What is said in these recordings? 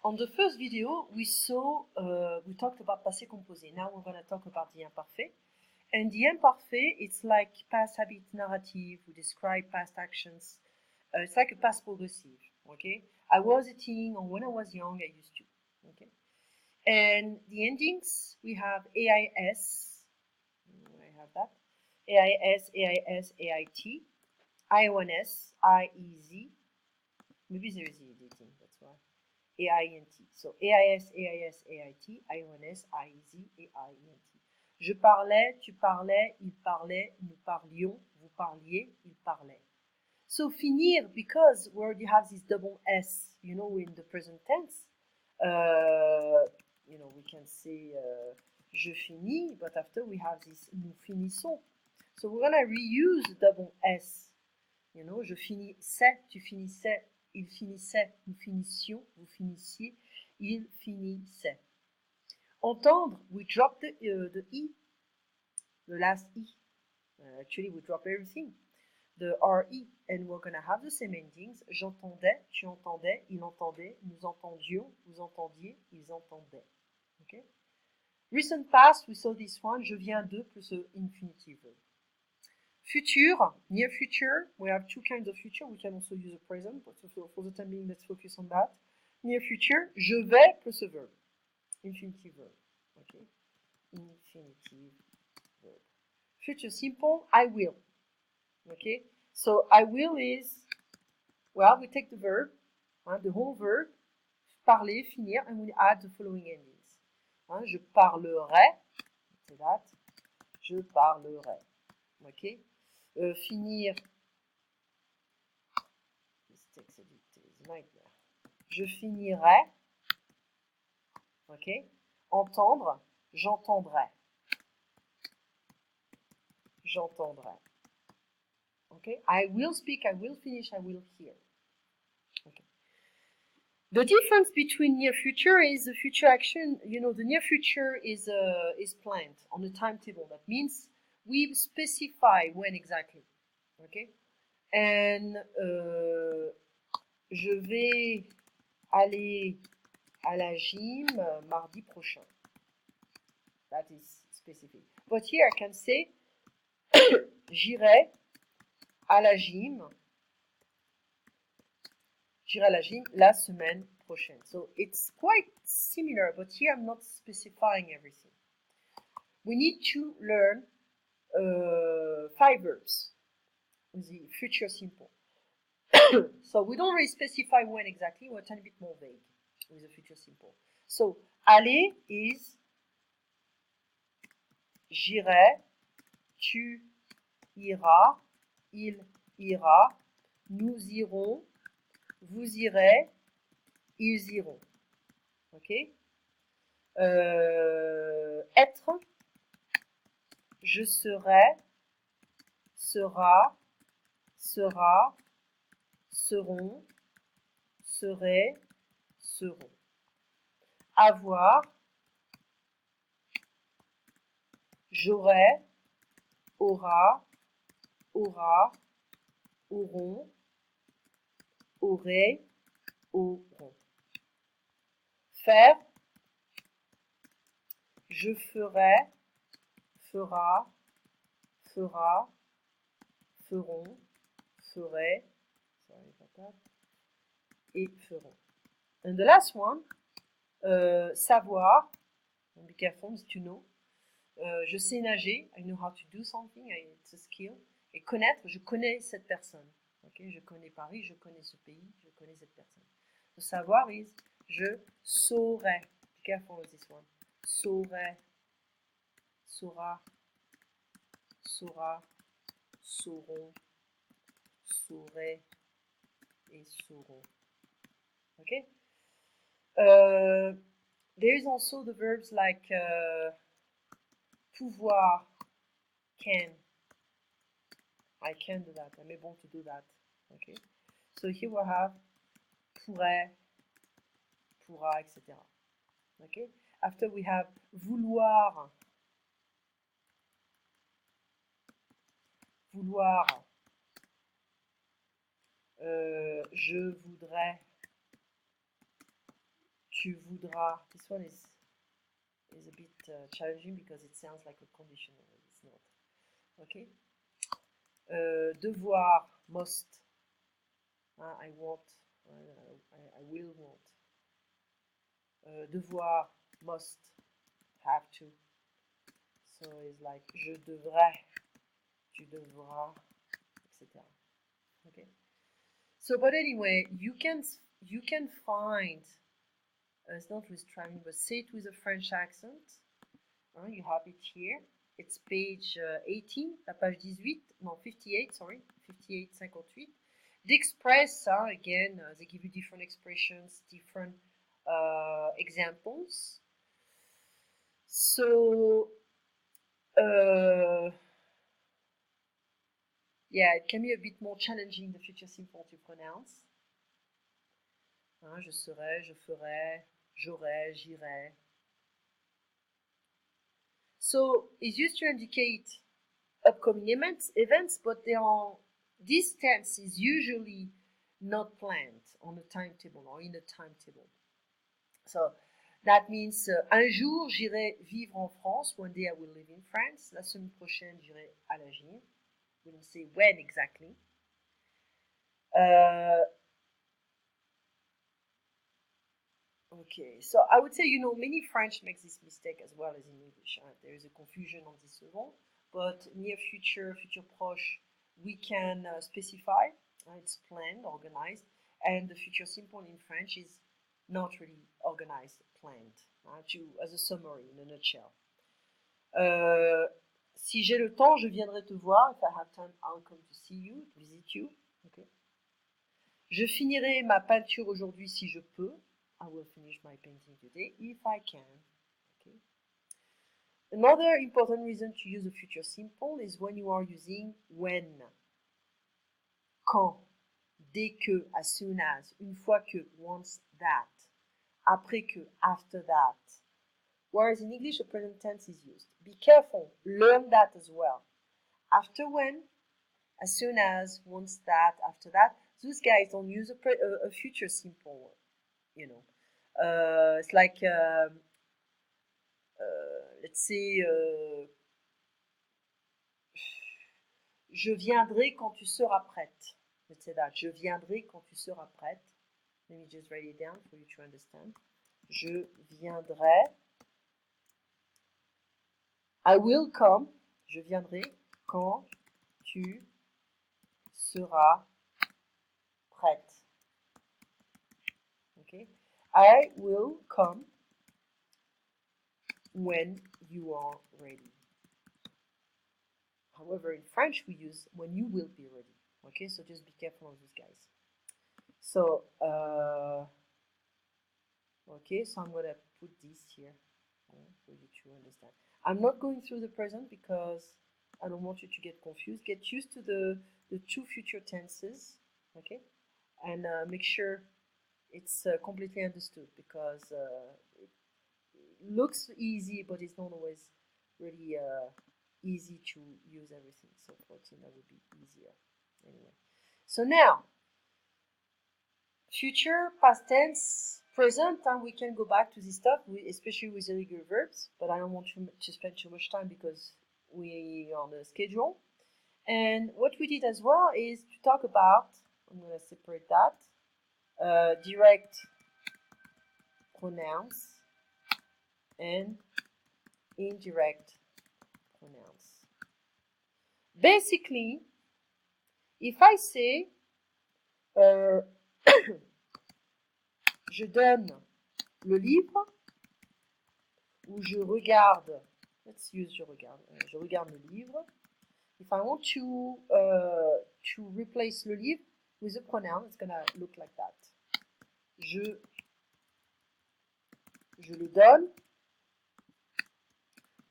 On the first video, we talked about passé composé. Now we're going to talk about the imparfait. And the imparfait, it's like past habit narrative. We describe past actions. It's like a past progressive. Okay, I was eating, or when I was young, I used to. Okay, and the endings we have AIS. I have that. AIS, AIS, AIT, I1S, IEZ. Maybe there is the editing. That's why. AINT. So AIS, AIS, AIT, I1S, IEZ et AINT. Je parlais, tu parlais, il parlait, nous parlions, vous parliez, il parlait. So finir, because we already have this double S, in the present tense, we can say je finis, but after we have this nous finissons. So we're going to reuse the double S. Je finissais, tu finissais, il finissait, nous finissions, vous finissiez, il finissait. Entendre, we drop the E, the last E. Actually, we drop everything. The RE, and we're going to have the same endings. J'entendais, tu entendais, il entendait, nous entendions, vous entendiez, ils entendaient. Okay? Recent past, we saw this one, je viens de plus infinitive. Future, near future, we have two kinds of future. We can also use a present, but for the time being, let's focus on that. Near future, je vais plus a verb. Infinitive verb. Okay? Infinitive verb. Future simple, I will. Okay? So I will is, well, we take the verb, the whole verb, parler, finir, and we add the following endings. Je parlerai, say that, je parlerai. Okay? Finir, this text edit is a nightmare. Je finirai, ok? Entendre, j'entendrai. J'entendrai. Okay? I will speak, I will finish, I will hear. Okay. The difference between near future is the future action. The near future is planned on a timetable. That means we specify when exactly. Okay? And je vais aller à la gym mardi prochain. That is specific. But here I can say j'irai à la gym. J'irai à la gym la semaine prochaine. So it's quite similar, but here I'm not specifying everything. We need to learn 5 verbs with the future simple. So we don't really specify when exactly, we're a tiny bit more vague with the future simple. So aller is j'irai, tu iras, il ira, nous irons, vous irez, ils iront. Ok? Être, je serai, sera, sera, seront, seraient, seront. Avoir, j'aurai, aura, aura, auront, aurait, auront. Faire, je ferai, fera, fera, feront, ferait, et feront. And the last one, savoir, be careful, is to know. Je sais nager, I know how to do something, it's a skill. Et connaître, je connais cette personne. Okay? Je connais Paris, je connais ce pays, je connais cette personne. Le savoir is, je saurais. Be careful with this one. Saurais, saura, saura, sauront, saurait et sauront. Okay? There is also the verbs like pouvoir, can. I can do that. I'm able to do that. Okay? So here we have pourrait, pourra, etc. Okay? After we have vouloir, vouloir, je voudrais, tu voudras. This one is a bit challenging because it sounds like a conditional. It's not. Okay. Devoir, must. I want. I will want. Devoir, must, have to. So it's like je devrais, tu devras, etc. Okay. So, but anyway, you can find. It's not with striving, but say it with a French accent. You have it here. It's page 18, la page 18, no, 58, sorry, 58, 58. D'express, again, they give you different expressions, different examples. So, yeah, it can be a bit more challenging, the future simple, to pronounce. Je serai, je ferai, j'aurai, j'irai. So it's used to indicate upcoming events, but this tense is usually not planned on a timetable or in a timetable. So that means un jour j'irai vivre en France. One day I will live in France. La semaine prochaine j'irai à l'Algérie. We don't say when exactly. Okay, so I would say, many French makes this mistake as well as in English. There is a confusion on this level, but near future proche, we can specify. It's planned, organized, and the future simple in French is not really organized, planned. As a summary, in a nutshell. Si j'ai le temps, je viendrai te voir. If I have time, I'll come to see you, to visit you. Okay. Je finirai ma peinture aujourd'hui si je peux. I will finish my painting today if I can. Okay. Another important reason to use the future simple is when you are using when. Quand, dès que, as soon as, une fois que, once that, après que, after that. Whereas in English, the present tense is used. Be careful, learn that as well. After when, as soon as, once that, after that. Those guys don't use a future simple, It's like, let's say, je viendrai quand tu seras prête. Let's say that. Je viendrai quand tu seras prête. Let me just write it down for you to understand. Je viendrai. I will come. Je viendrai quand tu seras prête. Okay. I will come when you are ready. However, in French, we use when you will be ready. Okay, so just be careful on those guys. So, okay, so I'm going to put this here for you to understand. I'm not going through the present because I don't want you to get confused. Get used to the two future tenses, okay? And make sure it's completely understood because it looks easy, but it's not always really easy to use everything. So 14, that would be easier. Anyway, so now, future, past tense, present, and we can go back to this stuff, especially with irregular verbs, but I don't want to spend too much time because we are on the schedule. And what we did as well is to talk about, I'm going to separate that, direct pronouns and indirect pronouns. Basically, if I say je donne le livre ou je regarde, let's use je regarde le livre. If I want to replace le livre with a pronoun, it's gonna look like that. Je le donne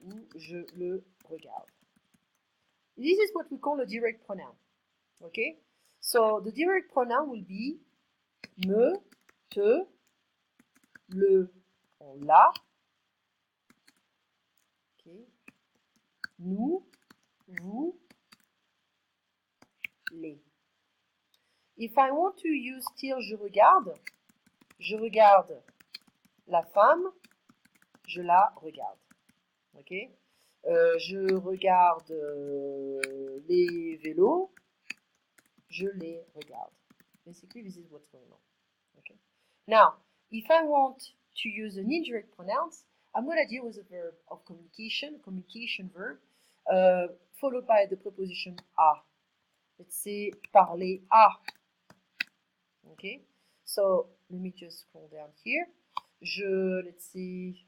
ou je le regarde. This is what we call a direct pronoun. Okay? So the direct pronoun will be me, te, le, on la, okay. Nous, vous, les. If I want to use still je regarde La femme, je la regarde. Ok. Je regarde les vélos, je les regarde. Basically, this is what's going on. Okay. Now, if I want to use an indirect pronouns, I'm going to deal with a verb of communication verb, followed by the preposition a. Let's say parler à. Okay. So let me just scroll down here. Let's see.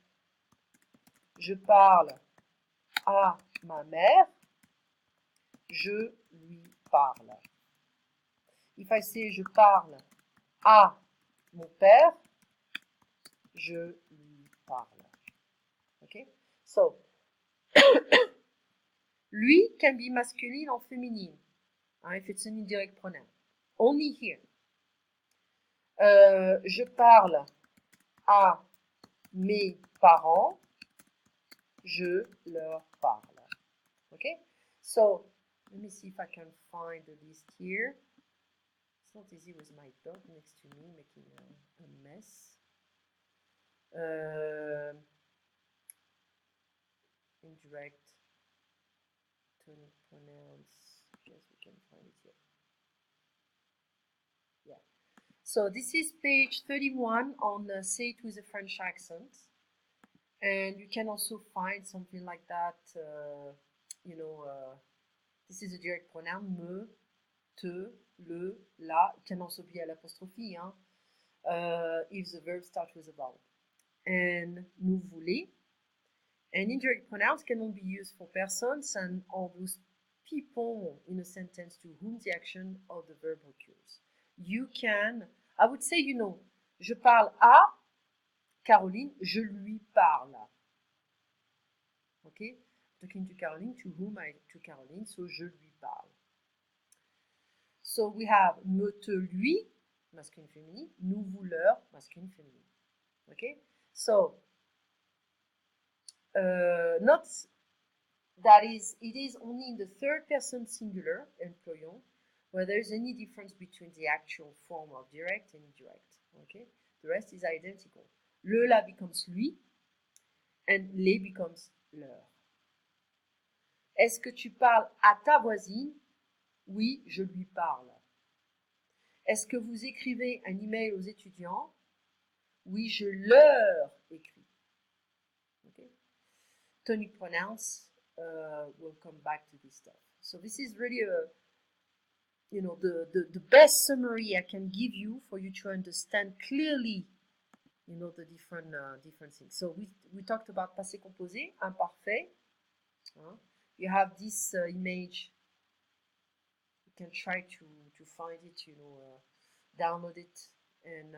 Je parle à ma mère. Je lui parle. If I say je parle à mon père, je lui parle. Okay? So, lui can be masculine or feminine if it's an indirect pronoun. Only here. Je parle à mes parents, je leur parle. Okay? So, let me see if I can find the list here. It's not easy with my dog next to me making a mess. Indirect tonic pronouns. Yes, we can find it here. Yeah. So this is page 31 on Say It with a French Accent. And you can also find something like that, this is a direct pronoun, me, te, le, la. It can also be l'apostrophe, if the verb starts with a vowel. And nous voulez. And indirect pronouns cannot be used for persons and all those people in a sentence to whom the action of the verb occurs. You can, I would say, je parle à Caroline, je lui parle. Okay? Talking to Caroline, to Caroline, so je lui parle. So we have me, te, lui, masculine, féminin, nous, vous, leur, masculine, féminin. Okay? So, not that is, it is only in the third person singular, employant, where there is any difference between the actual form of direct and indirect. Okay? The rest is identical. Le, la becomes lui, and les becomes leur. Est-ce que tu parles à ta voisine? Oui, je lui parle. Est-ce que vous écrivez un email aux étudiants? Oui, je leur écris. Okay? Tonic pronouns, we'll come back to this stuff. So this is really the best summary I can give you for you to understand clearly, the different things. So we talked about passé composé, imparfait. You have this image. You can try to find it, download it, and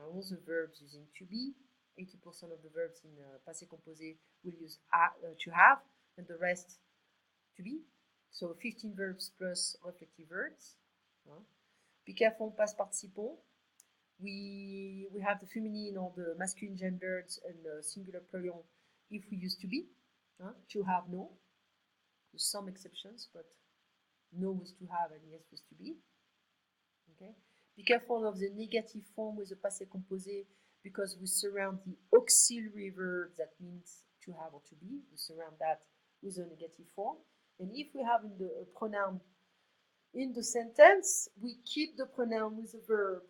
all the verbs using to be. 80% of the verbs in passé composé will use to have, and the rest to be. So 15 verbs plus reflective verbs. Be careful on past participant. We have the feminine or the masculine genders and the singular pronoun if we use to be. To have, no. With some exceptions, but no with to have and yes with to be. Okay. Be careful of the negative form with the passé composé because we surround the auxiliary verb that means to have or to be. We surround that with a negative form. And if we have a pronoun in the sentence, we keep the pronoun with the verb.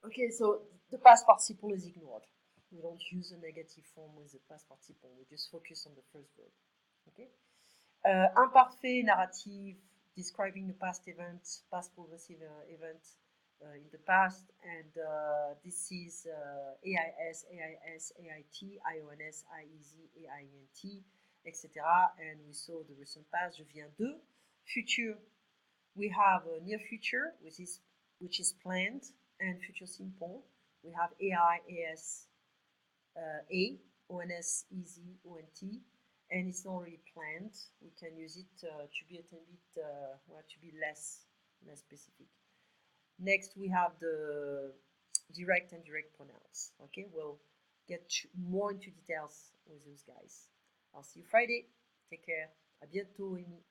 Okay, so the past participle is ignored. We don't use a negative form with the past participle. We just focus on the first verb. Okay. Imparfait narrative, describing the past event, past progressive event in the past, and this is AIS, AIS, AIT, IONS, IEZ, AINT, etc. And we saw the recent past, je viens de. Future, we have a near future, which is planned, and future simple. We have AI, AS, A, ONS, EZ, ONT. And it's not really planned. We can use it to be a little bit, to be less specific. Next, we have the direct and indirect pronouns. Okay, we'll get more into details with those guys. I'll see you Friday. Take care. À bientôt, Amy.